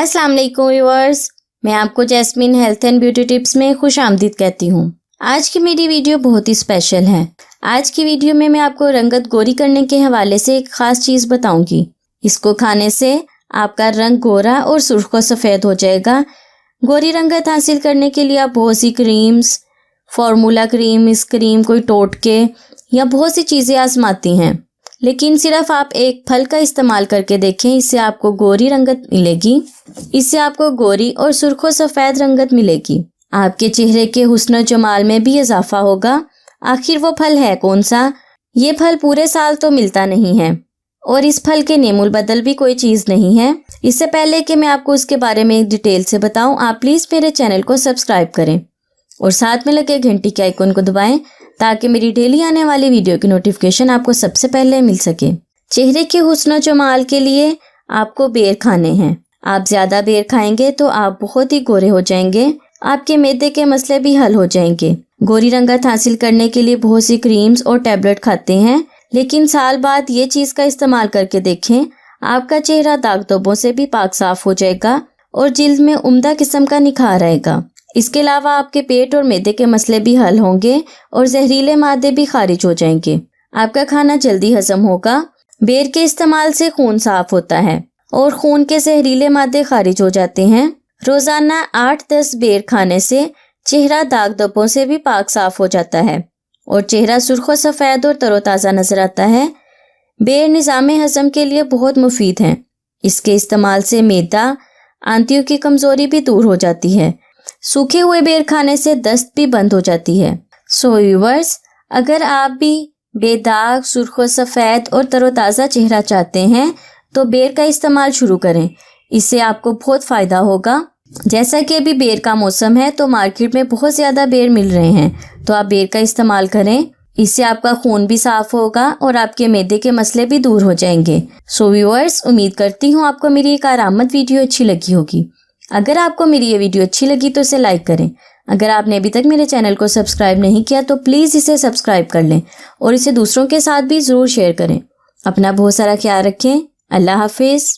अस्सलाम वालेकुम व्यूअर्स, मैं आपको Jasmine health and beauty tips में खुश आमदीद कहती हूँ। आज की मेरी वीडियो बहुत ही स्पेशल है। आज की वीडियो में मैं आपको रंगत गोरी करने के हवाले से एक ख़ास चीज़ बताऊंगी। इसको खाने से आपका रंग गोरा और सुर्ख व सफ़ेद हो जाएगा। गोरी रंगत हासिल करने के लिए आप बहुत सी क्रीम्स, फार्मूला क्रीम, इस क्रीम कोई टोटके या बहुत सी चीज़ें आजमाती हैं, लेकिन सिर्फ आप एक फल का इस्तेमाल करके देखें, इससे आपको गोरी रंगत मिलेगी। इससे आपको गोरी और सुर्ख व सफ़ेद रंगत मिलेगी। आपके चेहरे के हुस्न जमाल में भी इजाफा होगा। आखिर वो फल है कौन सा? ये फल पूरे साल तो मिलता नहीं है और इस फल के नेमुल बदल भी कोई चीज़ नहीं है। इससे पहले कि मैं आपको इसके बारे में डिटेल से बताऊं, आप प्लीज़ मेरे चैनल को सब्सक्राइब करें और साथ में लगे घंटी के आइकन को दबाएं ताकि मेरी डेली आने वाली वीडियो की नोटिफिकेशन आपको सबसे पहले मिल सके। चेहरे के हुस्न जमाल के लिए आपको बेर खाने हैं। आप ज़्यादा बेर खाएंगे तो आप बहुत ही गोरे हो जाएंगे। आपके मैदे के मसले भी हल हो जाएंगे। गोरी रंगत हासिल करने के लिए बहुत सी क्रीम्स और टैबलेट खाते हैं, लेकिन साल बाद ये चीज़ का इस्तेमाल करके देखें, आपका चेहरा दाग धब्बों से भी पाक साफ हो जाएगा और जिल्द में उम्दा किस्म का निखार आएगा। इसके अलावा आपके पेट और मैदे के मसले भी हल होंगे और जहरीले मादे भी खारिज हो जाएंगे। आपका खाना जल्दी हजम होगा। बेर के इस्तेमाल से खून साफ होता है और खून के जहरीले मादे खारिज हो जाते हैं। रोजाना 8-10 बेर खाने से चेहरा दाग धब्बों से भी पाक साफ हो जाता है और चेहरा सुर्ख व सफ़ेद और तरोताज़ा नजर आता है। बेर निज़ाम हजम के लिए बहुत मुफीद हैं। इसके इस्तेमाल से मैदा, आंतियों की कमज़ोरी भी दूर हो जाती है। सूखे हुए बेर खाने से दस्त भी बंद हो जाती है। सो व्यूअर्स, अगर आप भी बेदाग, सुर्ख व सफ़ेद और तरोताज़ा चेहरा चाहते हैं तो बेर का इस्तेमाल शुरू करें। इससे आपको बहुत फ़ायदा होगा। जैसा कि अभी बेर का मौसम है तो मार्केट में बहुत ज़्यादा बेर मिल रहे हैं, तो आप बेर का इस्तेमाल करें। इससे आपका खून भी साफ़ होगा और आपके मैदे के मसले भी दूर हो जाएंगे। सो व्यूअर्स, उम्मीद करती हूँ आपको मेरी एक आरामद वीडियो अच्छी लगी होगी। अगर आपको मेरी ये वीडियो अच्छी लगी तो इसे लाइक करें। अगर आपने अभी तक मेरे चैनल को सब्सक्राइब नहीं किया तो प्लीज़ इसे सब्सक्राइब कर लें और इसे दूसरों के साथ भी ज़रूर शेयर करें। अपना बहुत सारा ख्याल रखें। अल्लाह हाफिज़।